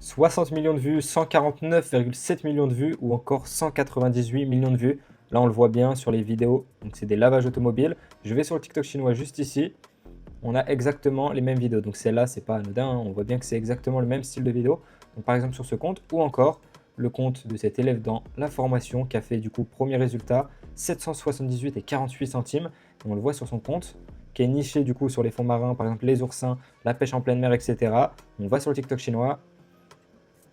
60 millions de vues, 149,7 millions de vues ou encore 198 millions de vues. Là, on le voit bien sur les vidéos. Donc, c'est des lavages automobiles. Je vais sur le TikTok chinois juste ici. On a exactement les mêmes vidéos. Donc, celle-là, c'est pas anodin, hein. On voit bien que c'est exactement le même style de vidéo. Donc, par exemple, sur ce compte ou encore le compte de cet élève dans la formation qui a fait du coup premier résultat 778 et 48 centimes. Et on le voit sur son compte qui est niché du coup sur les fonds marins, par exemple les oursins, la pêche en pleine mer, etc. On va sur le TikTok chinois.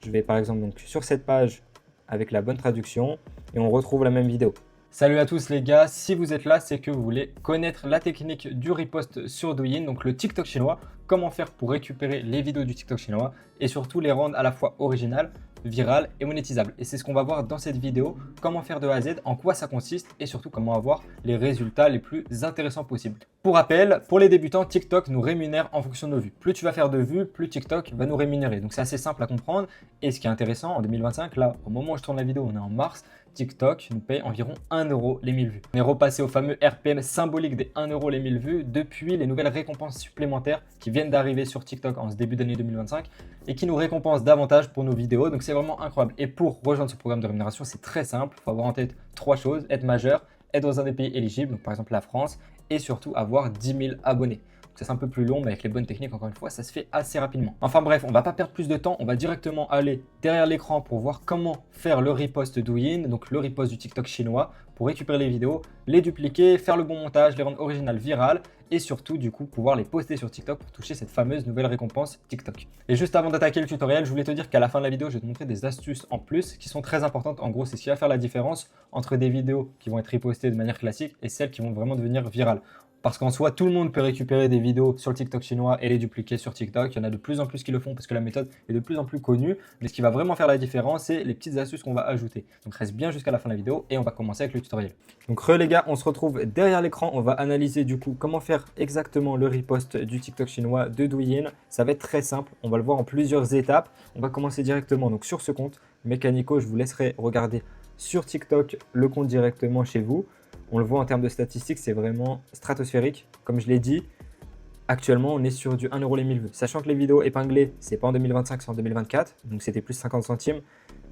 Je vais par exemple donc sur cette page avec la bonne traduction et on retrouve la même vidéo. Salut à tous les gars, si vous êtes là, c'est que vous voulez connaître la technique du riposte sur Douyin, donc le TikTok chinois, comment faire pour récupérer les vidéos du TikTok chinois et surtout les rendre à la fois originales, virales et monétisables. Et c'est ce qu'on va voir dans cette vidéo, comment faire de A à Z, en quoi ça consiste et surtout comment avoir les résultats les plus intéressants possibles. Pour rappel, pour les débutants, TikTok nous rémunère en fonction de nos vues. Plus tu vas faire de vues, plus TikTok va nous rémunérer. Donc c'est assez simple à comprendre. Et ce qui est intéressant, en 2025, là, au moment où je tourne la vidéo, on est en mars, TikTok nous paye environ 1 euro les 1000 vues. On est repassé au fameux RPM symbolique des 1 euro les 1000 vues depuis les nouvelles récompenses supplémentaires qui viennent d'arriver sur TikTok en ce début d'année 2025 et qui nous récompensent davantage pour nos vidéos. Donc c'est vraiment incroyable. Et pour rejoindre ce programme de rémunération, c'est très simple. Il faut avoir en tête 3 choses: être majeur, être dans un des pays éligibles, donc par exemple la France, et surtout avoir 10 000 abonnés. C'est un peu plus long, mais avec les bonnes techniques, encore une fois, ça se fait assez rapidement. Enfin bref, on va pas perdre plus de temps, on va directement aller derrière l'écran pour voir comment faire le riposte Douyin, donc le riposte du TikTok chinois, pour récupérer les vidéos, les dupliquer, faire le bon montage, les rendre originales, virales, et surtout du coup pouvoir les poster sur TikTok pour toucher cette fameuse nouvelle récompense TikTok. Et juste avant d'attaquer le tutoriel, je voulais te dire qu'à la fin de la vidéo, je vais te montrer des astuces en plus qui sont très importantes. En gros, c'est ce qui va faire la différence entre des vidéos qui vont être ripostées de manière classique et celles qui vont vraiment devenir virales. Parce qu'en soi, tout le monde peut récupérer des vidéos sur le TikTok chinois et les dupliquer sur TikTok. Il y en a de plus en plus qui le font parce que la méthode est de plus en plus connue. Mais ce qui va vraiment faire la différence, c'est les petites astuces qu'on va ajouter. Donc reste bien jusqu'à la fin de la vidéo et on va commencer avec le tutoriel. Donc les gars, on se retrouve derrière l'écran. On va analyser du coup comment faire exactement le riposte du TikTok chinois de Douyin. Ça va être très simple. On va le voir en plusieurs étapes. On va commencer directement donc sur ce compte Mécanico. Je vous laisserai regarder sur TikTok le compte directement chez vous. On le voit en termes de statistiques, c'est vraiment stratosphérique. Comme je l'ai dit, actuellement, on est sur du 1 euro les 1000 vues. Sachant que les vidéos épinglées, c'est pas en 2025, c'est en 2024. Donc, c'était plus 50 centimes.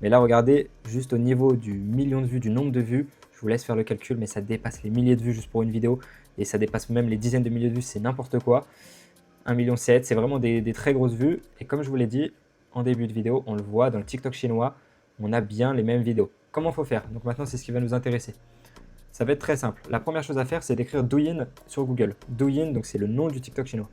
Mais là, regardez, juste au niveau du million de vues, du nombre de vues, je vous laisse faire le calcul, mais ça dépasse les milliers de vues juste pour une vidéo. Et ça dépasse même les dizaines de milliers de vues, c'est n'importe quoi. 1,7 million, c'est vraiment des très grosses vues. Et comme je vous l'ai dit, en début de vidéo, on le voit dans le TikTok chinois, on a bien les mêmes vidéos. Comment faut faire? Donc maintenant, c'est ce qui va nous intéresser. Ça va être très simple. La première chose à faire, c'est d'écrire Douyin sur Google. Douyin, donc c'est le nom du TikTok chinois.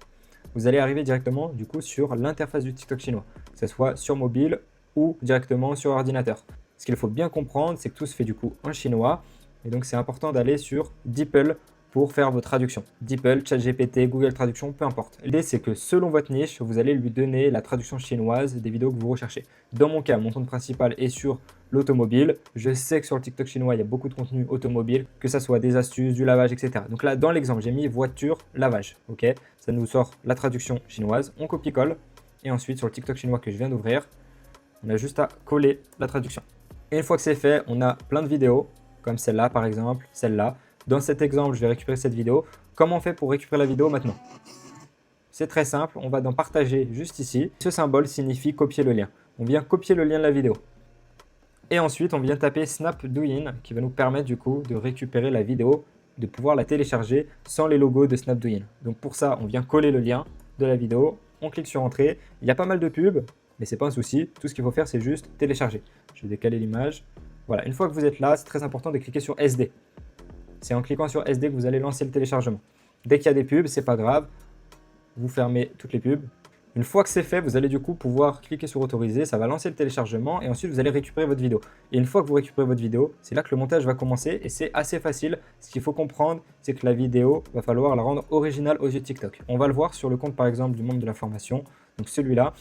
Vous allez arriver directement du coup sur l'interface du TikTok chinois, que ce soit sur mobile ou directement sur ordinateur. Ce qu'il faut bien comprendre, c'est que tout se fait du coup en chinois. Et donc c'est important d'aller sur DeepL pour faire vos traductions. DeepL, ChatGPT, Google Traduction, peu importe. L'idée, c'est que selon votre niche, vous allez lui donner la traduction chinoise des vidéos que vous recherchez. Dans mon cas, mon compte principal est sur l'automobile. Je sais que sur le TikTok chinois, il y a beaucoup de contenu automobile, que ce soit des astuces, du lavage, etc. Donc là, dans l'exemple, j'ai mis voiture, lavage. Ok, ça nous sort la traduction chinoise. On copie-colle. Et ensuite, sur le TikTok chinois que je viens d'ouvrir, on a juste à coller la traduction. Et une fois que c'est fait, on a plein de vidéos, comme celle-là par exemple, celle-là. Dans cet exemple, je vais récupérer cette vidéo. Comment on fait pour récupérer la vidéo maintenant? C'est très simple, on va dans partager juste ici. Ce symbole signifie copier le lien. On vient copier le lien de la vidéo. Et ensuite, on vient taper Snap Douyin qui va nous permettre du coup de récupérer la vidéo, de pouvoir la télécharger sans les logos de Snap Douyin. Donc pour ça, on vient coller le lien de la vidéo, on clique sur Entrée. Il y a pas mal de pubs, mais c'est pas un souci. Tout ce qu'il faut faire, c'est juste télécharger. Je vais décaler l'image. Voilà, une fois que vous êtes là, c'est très important de cliquer sur SD. C'est en cliquant sur SD que vous allez lancer le téléchargement. Dès qu'il y a des pubs, c'est pas grave. Vous fermez toutes les pubs. Une fois que c'est fait, vous allez du coup pouvoir cliquer sur autoriser. Ça va lancer le téléchargement et ensuite vous allez récupérer votre vidéo. Et une fois que vous récupérez votre vidéo, c'est là que le montage va commencer et c'est assez facile. Ce qu'il faut comprendre, c'est que la vidéo, va falloir la rendre originale aux yeux de TikTok. On va le voir sur le compte par exemple du monde de la formation. Donc celui-là.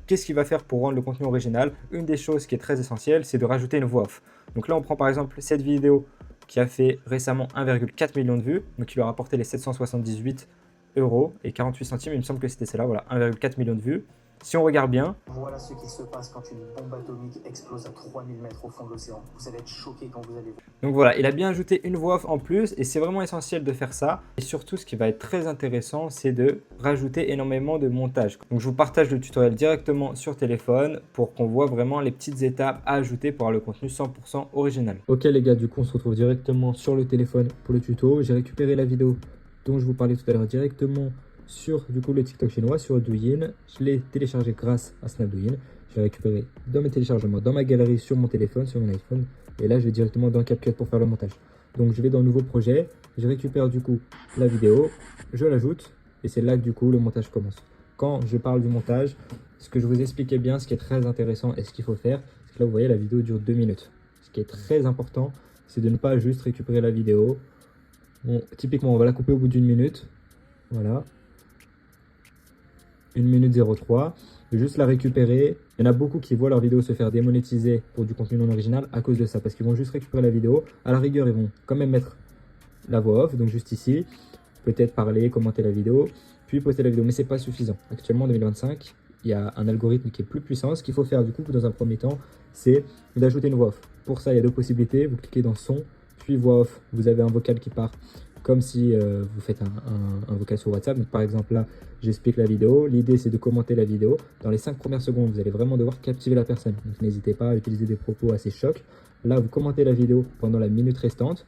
Qu'est-ce qu'il va faire pour rendre le contenu original? Une des choses qui est très essentielle, c'est de rajouter une voix off. Donc là, on prend par exemple cette vidéo qui a fait récemment 1,4 million de vues, donc qui lui a rapporté les 778 euros et 48 centimes. Il me semble que c'était celle-là, voilà, 1,4 million de vues. Si on regarde bien, Voilà ce qui se passe quand une bombe atomique explose à 3000 mètres au fond de l'océan. Vous allez être choqués quand vous allez voir. donc voilà, il a bien ajouté une voix off en plus et c'est vraiment essentiel de faire ça. Et surtout, ce qui va être très intéressant, c'est de rajouter énormément de montage. Donc je vous partage le tutoriel directement sur téléphone pour qu'on voit vraiment les petites étapes à ajouter pour avoir le contenu 100% original. Ok les gars, du coup on se retrouve directement sur le téléphone pour le tuto. J'ai récupéré la vidéo dont je vous parlais tout à l'heure directement sur du coup le TikTok chinois, sur Douyin. Je l'ai téléchargé grâce à Snapdouyin. Je l'ai récupéré dans mes téléchargements, dans ma galerie sur mon téléphone, sur mon iPhone. Et là, je vais directement dans CapCut pour faire le montage. Donc, je vais dans Nouveau projet. Je récupère du coup la vidéo. Je l'ajoute. Et c'est là que du coup, le montage commence. Quand je parle du montage, ce que je vous expliquais bien, ce qui est très intéressant et ce qu'il faut faire, c'est que là, vous voyez, la vidéo dure 2 minutes. Ce qui est très important, c'est de ne pas juste récupérer la vidéo. Bon, typiquement, on va la couper au bout d'une minute. Voilà. 1 minute 03. Juste la récupérer. Il y en a beaucoup qui voient leur vidéo se faire démonétiser pour du contenu non original à cause de ça, parce qu'ils vont juste récupérer la vidéo. À la rigueur, ils vont quand même mettre la voix off, donc juste ici, peut-être parler, commenter la vidéo, puis poster la vidéo, mais c'est pas suffisant. Actuellement, en 2025, il y a un algorithme qui est plus puissant. Ce qu'il faut faire du coup, dans un premier temps, c'est d'ajouter une voix off. Pour ça, il y a deux possibilités. Vous cliquez dans son, puis voix off. Vous avez un vocal qui part comme si vous faites un vocal sur WhatsApp. Donc, par exemple, là, j'explique la vidéo. L'idée, c'est de commenter la vidéo. Dans les 5 premières secondes, vous allez vraiment devoir captiver la personne. Donc, n'hésitez pas à utiliser des propos assez chocs. Là, vous commentez la vidéo pendant la minute restante.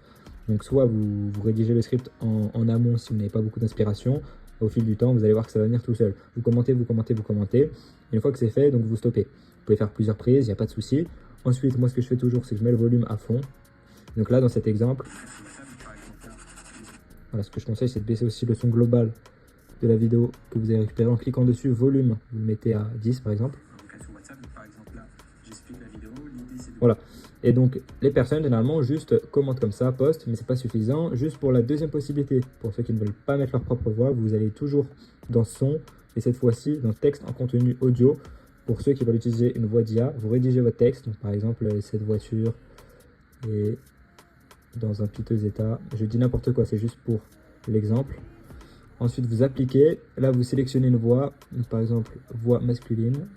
Donc, soit vous rédigez le script en amont si vous n'avez pas beaucoup d'inspiration. Au fil du temps, vous allez voir que ça va venir tout seul. Vous commentez, vous commentez, vous commentez. Et une fois que c'est fait, donc vous stoppez. Vous pouvez faire plusieurs prises, il n'y a pas de souci. Ensuite, moi, ce que je fais toujours, c'est que je mets le volume à fond. Donc là, dans cet exemple, voilà, ce que je conseille, c'est de baisser aussi le son global de la vidéo que vous avez récupéré en cliquant dessus. Volume, vous le mettez à 10 par exemple. Voilà. Et donc, les personnes, généralement, juste commentent comme ça, postent, mais c'est pas suffisant. Juste pour la deuxième possibilité, pour ceux qui ne veulent pas mettre leur propre voix, vous allez toujours dans son, et cette fois-ci, dans texte en contenu audio. Pour ceux qui veulent utiliser une voix d'IA, vous rédigez votre texte. Donc, par exemple, cette voiture est dans un piteux état. Je dis n'importe quoi, c'est juste pour l'exemple. Ensuite, vous appliquez. Là, vous sélectionnez une voix. Donc, par exemple, voix masculine.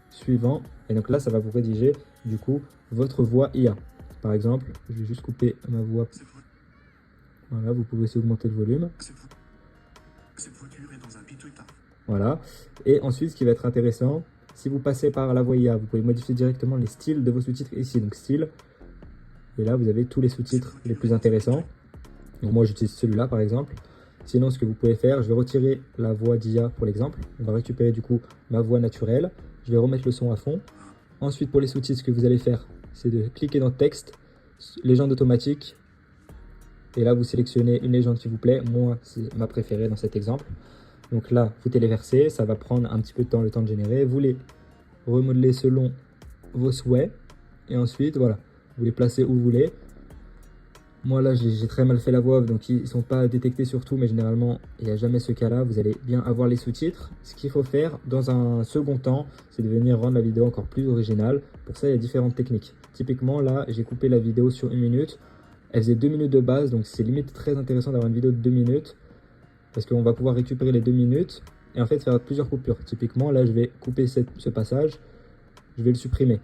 Suivant. Et donc là, ça va vous rédiger, du coup, votre voix IA. Par exemple, je vais juste couper ma voix. Voilà, vous pouvez aussi augmenter le volume. Cette voiture est dans un piteux état. Voilà. Et ensuite, ce qui va être intéressant, si vous passez par la voix IA, vous pouvez modifier directement les styles de vos sous-titres ici. Donc, style. Et là, vous avez tous les sous-titres les plus intéressants. Donc, moi, j'utilise celui-là, par exemple. Sinon, ce que vous pouvez faire, je vais retirer la voix d'IA pour l'exemple. On va récupérer, du coup, ma voix naturelle. Je vais remettre le son à fond. Ensuite, pour les sous-titres, ce que vous allez faire, c'est de cliquer dans texte, légende automatique. Et là, vous sélectionnez une légende qui vous plaît. Moi, c'est ma préférée dans cet exemple. Donc là, vous téléversez. Ça va prendre un petit peu de temps, le temps de générer. Vous les remodelez selon vos souhaits. Et ensuite, voilà, vous les placez où vous voulez. Moi là j'ai très mal fait la voix off, donc ils ne sont pas détectés sur tout, mais généralement il n'y a jamais ce cas là, vous allez bien avoir les sous-titres. Ce qu'il faut faire dans un second temps, c'est de venir rendre la vidéo encore plus originale. Pour ça il y a différentes techniques. Typiquement là j'ai coupé la vidéo sur 1 minute, elle faisait 2 minutes de base, donc c'est limite très intéressant d'avoir une vidéo de 2 minutes, parce qu'on va pouvoir récupérer les 2 minutes et en fait faire plusieurs coupures. Typiquement là je vais couper ce passage, je vais le supprimer.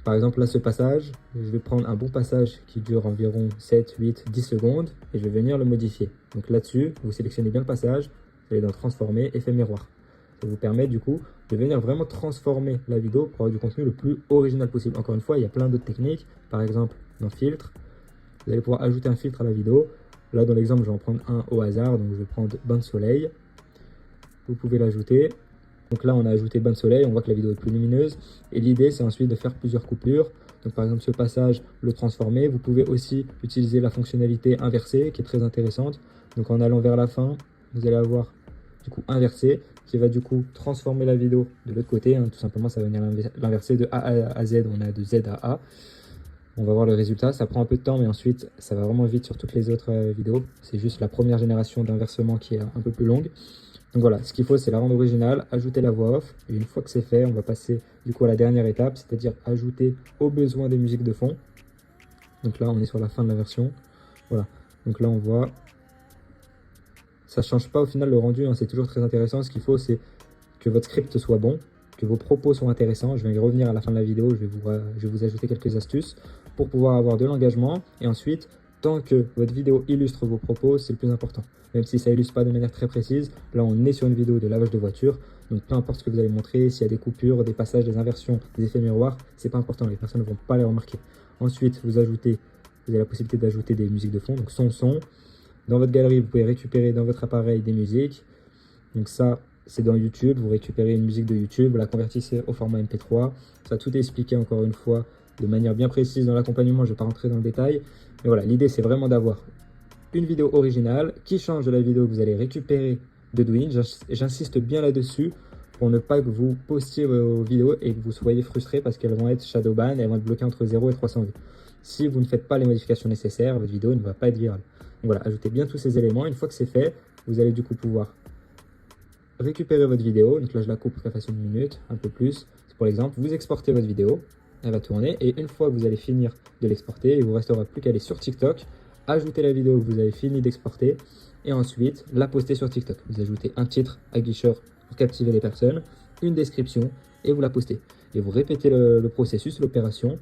Par exemple, là, ce passage, je vais prendre un bon passage qui dure environ 7, 8, 10 secondes et je vais venir le modifier. Donc là-dessus, vous sélectionnez bien le passage, vous allez dans Transformer, Effet miroir. Ça vous permet du coup de venir vraiment transformer la vidéo pour avoir du contenu le plus original possible. Encore une fois, il y a plein d'autres techniques. Par exemple, dans Filtre, vous allez pouvoir ajouter un filtre à la vidéo. Là, dans l'exemple, je vais en prendre un au hasard. Donc, je vais prendre Bain de soleil. Vous pouvez l'ajouter. Donc là, on a ajouté bain de soleil, on voit que la vidéo est plus lumineuse. Et l'idée, c'est ensuite de faire plusieurs coupures. Donc par exemple, ce passage, le transformer. Vous pouvez aussi utiliser la fonctionnalité inversée, qui est très intéressante. Donc en allant vers la fin, vous allez avoir du coup inversé, qui va du coup transformer la vidéo de l'autre côté. Tout simplement, ça va venir l'inverser de A à Z, on a de Z à A. On va voir le résultat, ça prend un peu de temps, mais ensuite, ça va vraiment vite sur toutes les autres vidéos. C'est juste la première génération d'inversement qui est un peu plus longue. Donc voilà, ce qu'il faut, c'est la rendre originale, ajouter la voix off. Et une fois que c'est fait, on va passer du coup à la dernière étape, c'est-à-dire ajouter au besoin des musiques de fond. Donc là, on est sur la fin de la version. Voilà, donc là, on voit... Ça ne change pas au final le rendu, hein. C'est toujours très intéressant. Ce qu'il faut, c'est que votre script soit bon, que vos propos soient intéressants. Je vais y revenir à la fin de la vidéo, je vais vous ajouter quelques astuces pour pouvoir avoir de l'engagement. Et ensuite, tant que votre vidéo illustre vos propos, c'est le plus important. Même si ça illustre pas de manière très précise, là on est sur une vidéo de lavage de voiture, donc peu importe ce que vous allez montrer, s'il y a des coupures, des passages, des inversions, des effets miroirs, c'est pas important, les personnes ne vont pas les remarquer. Ensuite, vous avez la possibilité d'ajouter des musiques de fond, donc son. Dans votre galerie, vous pouvez récupérer dans votre appareil des musiques. Donc ça, c'est dans YouTube, vous récupérez une musique de YouTube, vous la convertissez au format MP3. Ça, tout est expliqué encore une fois de manière bien précise dans l'accompagnement, je ne vais pas rentrer dans le détail. Mais voilà, l'idée c'est vraiment d'avoir une vidéo originale qui change de la vidéo que vous allez récupérer de Douyin. J'insiste bien là-dessus pour ne pas que vous postiez vos vidéos et que vous soyez frustré parce qu'elles vont être shadowban, elles vont être bloquées entre 0 et 300 vues. Si vous ne faites pas les modifications nécessaires, votre vidéo ne va pas être virale. Donc voilà, ajoutez bien tous ces éléments. Une fois que c'est fait, vous allez du coup pouvoir récupérer votre vidéo. Donc là, je la coupe très facilement une minute, un peu plus. C'est pour l'exemple, vous exportez votre vidéo, elle va tourner. Et une fois que vous allez finir de l'exporter, il ne vous restera plus qu'à aller sur TikTok, ajouter la vidéo que vous avez fini d'exporter et ensuite la poster sur TikTok. Vous ajoutez un titre aguicheur pour captiver les personnes, une description et vous la postez. Et vous répétez le processus, l'opération.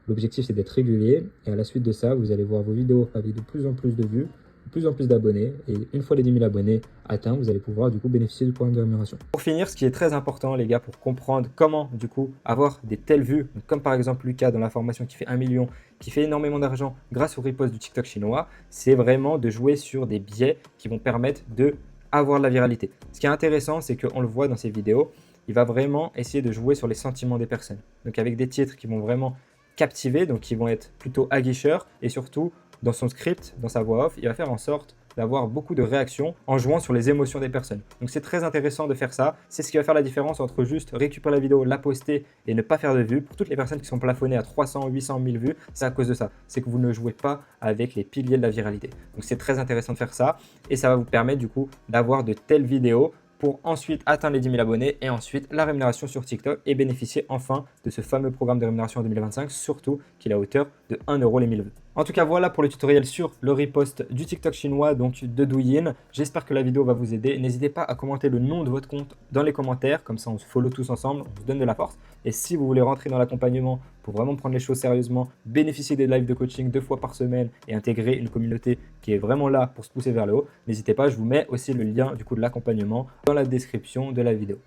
L'objectif, c'est d'être régulier. Et à la suite de ça, vous allez voir vos vidéos avec de plus en plus de vues, de plus en plus d'abonnés. Et une fois les 10 000 abonnés atteints, vous allez pouvoir du coup bénéficier du programme de rémunération. Pour finir, ce qui est très important, les gars, pour comprendre comment du coup avoir des telles vues, comme par exemple Lucas dans la formation qui fait 1 million, qui fait énormément d'argent grâce au repost du TikTok chinois, c'est vraiment de jouer sur des biais qui vont permettre de avoir de la viralité. Ce qui est intéressant, c'est qu'on le voit dans ces vidéos, il va vraiment essayer de jouer sur les sentiments des personnes. Donc avec des titres qui vont vraiment captiver, donc qui vont être plutôt aguicheurs, et surtout dans son script, dans sa voix off, il va faire en sorte d'avoir beaucoup de réactions en jouant sur les émotions des personnes. Donc c'est très intéressant de faire ça, c'est ce qui va faire la différence entre juste récupérer la vidéo, la poster et ne pas faire de vues. Pour toutes les personnes qui sont plafonnées à 300, 800 000 vues, c'est à cause de ça, c'est que vous ne jouez pas avec les piliers de la viralité. Donc c'est très intéressant de faire ça, et ça va vous permettre du coup d'avoir de telles vidéos pour ensuite atteindre les 10 000 abonnés et ensuite la rémunération sur TikTok et bénéficier enfin de ce fameux programme de rémunération en 2025, surtout qu'il est à hauteur de 1 € les 1000 vues. En tout cas, voilà pour le tutoriel sur le repost du TikTok chinois, donc de Douyin. J'espère que la vidéo va vous aider. N'hésitez pas à commenter le nom de votre compte dans les commentaires, comme ça on se follow tous ensemble, on se donne de la force. Et si vous voulez rentrer dans l'accompagnement pour vraiment prendre les choses sérieusement, bénéficier des lives de coaching 2 fois par semaine et intégrer une communauté qui est vraiment là pour se pousser vers le haut, n'hésitez pas, je vous mets aussi le lien du coup de l'accompagnement dans la description de la vidéo.